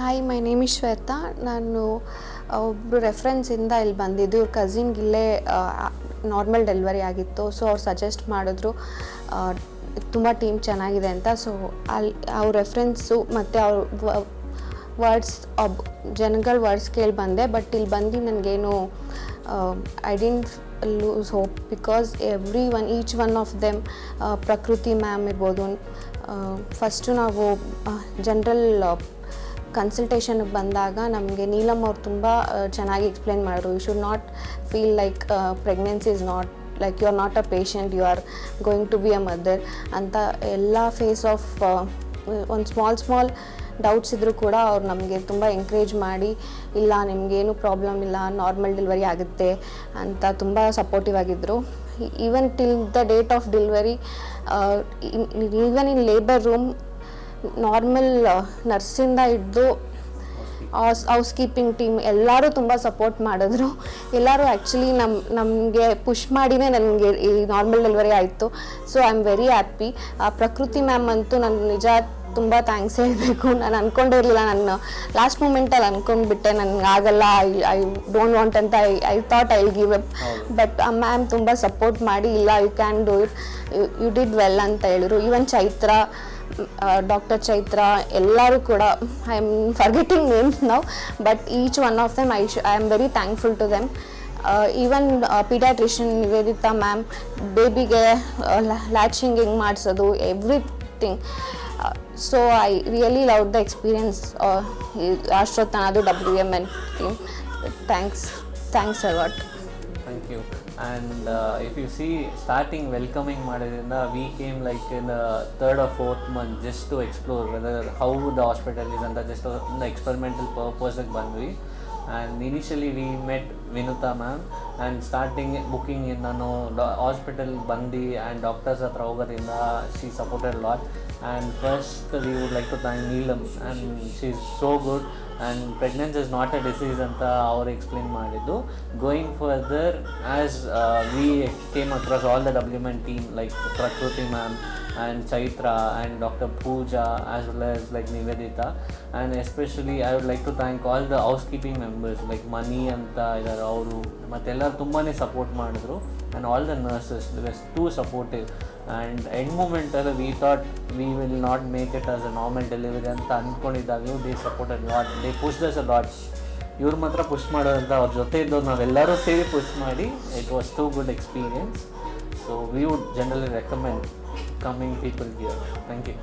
Hi, my name is Shweta. ನಾನು ಒಬ್ಬರು ರೆಫರೆನ್ಸಿಂದ ಇಲ್ಲಿ ಬಂದಿದ್ದು. ಇವ್ರ ಕಸಿನ್ಗೆ ಇಲ್ಲೇ ನಾರ್ಮಲ್ ಡೆಲಿವರಿ ಆಗಿತ್ತು. ಸೊ ಅವ್ರು ಸಜೆಸ್ಟ್ ಮಾಡಿದ್ರು ತುಂಬ ಟೀಮ್ ಚೆನ್ನಾಗಿದೆ ಅಂತ. ಸೊ ಅಲ್ಲಿ ಅವ್ರ ರೆಫರೆನ್ಸು ಮತ್ತು ಅವ್ರ ವರ್ಡ್ಸ್ ಜನಗಳ ವರ್ಡ್ಸ್ ಕೇಳಿ ಬಂದೆ. ಬಟ್ ಇಲ್ಲಿ ಬಂದು ನನಗೇನು I didn't lose hope because each one of them, Prakriti ma'am ಇರ್ಬೋದು. ಫಸ್ಟು ನಾವು ಜನರಲ್ ಕನ್ಸಲ್ಟೇಷನ್ಗೆ ಬಂದಾಗ ನಮಗೆ ನೀಲಮ್ ಅವ್ರು ತುಂಬ ಚೆನ್ನಾಗಿ ಎಕ್ಸ್ಪ್ಲೇನ್ ಮಾಡಿದ್ರು. You should not feel like pregnancy is not like you are not a patient, you are going to be a mother ಅಂತ ಎಲ್ಲ ಫೇಸ್ ಆಫ್ ಒಂದು ಸ್ಮಾಲ್ ಡೌಟ್ಸ್ ಇದ್ದರೂ ಕೂಡ ಅವ್ರು ನಮಗೆ ತುಂಬ ಎಂಕರೇಜ್ ಮಾಡಿ, ಇಲ್ಲ ನಿಮಗೇನು ಪ್ರಾಬ್ಲಮ್ ಇಲ್ಲ, ನಾರ್ಮಲ್ ಡೆಲಿವರಿ ಆಗುತ್ತೆ ಅಂತ ತುಂಬ ಸಪೋರ್ಟಿವ್ ಆಗಿದ್ದರು. Even till the date of delivery, even in labour room normal ನರ್ಸಿಂದ ಹಿಡ್ದು ಹೌಸ್ ಕೀಪಿಂಗ್ ಟೀಮ್ ಎಲ್ಲರೂ ತುಂಬ ಸಪೋರ್ಟ್ ಮಾಡಿದ್ರು. ಎಲ್ಲರೂ ಆ್ಯಕ್ಚುಲಿ ನಮಗೆ ಪುಷ್ ಮಾಡಿನೇ ನನಗೆ ಈ ನಾರ್ಮಲ್ ಡೆಲಿವರಿ ಆಯಿತು. So I am very happy. ಪ್ರಕೃತಿ ಮ್ಯಾಮ್ ಅಂತೂ ನಾನು ನಿಜ ತುಂಬ ಥ್ಯಾಂಕ್ಸ್ ಹೇಳಬೇಕು. ನಾನು ಅಂದ್ಕೊಂಡಿರಲಿಲ್ಲ, ನಾನು ಲಾಸ್ಟ್ ಮೂಮೆಂಟಲ್ಲಿ ಅಂದ್ಕೊಂಡ್ಬಿಟ್ಟೆ ನನಗೆ ಆಗಲ್ಲ, ಐ ಡೋಂಟ್ ವಾಂಟ್ ಅಂತ I thought I will give up. But ಆ ಮ್ಯಾಮ್ ತುಂಬ ಸಪೋರ್ಟ್ ಮಾಡಿ, ಇಲ್ಲ you can do it, you did well ಅಂತ ಹೇಳಿದ್ರು. ಈವನ್ ಚೈತ್ರ, ಡಾಕ್ಟರ್ ಚೈತ್ರ ಎಲ್ಲರೂ ಕೂಡ, I am forgetting names now, but each one of them I am very thankful to them. Even paediatrician Nivedita ma'am ಬೇಬಿಗೆ latching ಹೆಂಗೆ ಮಾಡಿಸೋದು, everything. So I really love the experience ಅಷ್ಟೊತ್ತನದು WMN team. Thanks a lot. Thank you. And if you see, starting welcoming ಮಾಡಿದ್ರಿಂದ we came like in the 3rd or 4th month just to explore whether how the hospital is ಅಂತ just ಒಂದು experimental purpose ಬಂದ್ವಿ. And initially we met Vinuta ma'am, and starting booking in ನಾನು hospital ಬಂದು and doctors ಹತ್ರ ಹೋಗೋದ್ರಿಂದ she supported a lot. And first we would like to thank Neelam, and she is so good, and pregnancy is not a disease ಅಂತ ಅವರು explain ಮಾಡಿದ್ದು. Going further as we came across all the WMN team like Prakriti ma'am and Chaitra and Dr. Pooja as well as like Nivedita, and especially I would like to thank all the housekeeping members like Mani anta idare ಅವರು ಮತ್ತೆಲ್ಲರೂ ತುಂಬಾ support ಮಾಡಿದ್ರು. And all the nurses, they were too supportive. And end moment we thought we will not make it as a normal delivery ಅಂತ ಅಂದ್ಕೊಂಡಿದ್ದಾಗಲೂ they supported a lot, they pushed us a lot. ಇವ್ರು ಮಾತ್ರ push ಮಾಡೋದಂತ ಅವ್ರ ಜೊತೆ ಇದ್ದವ್ರು ನಾವೆಲ್ಲರೂ ಸೇರಿ push ಮಾಡಿ, it was too good experience. So we would generally recommend coming people here. Thank you.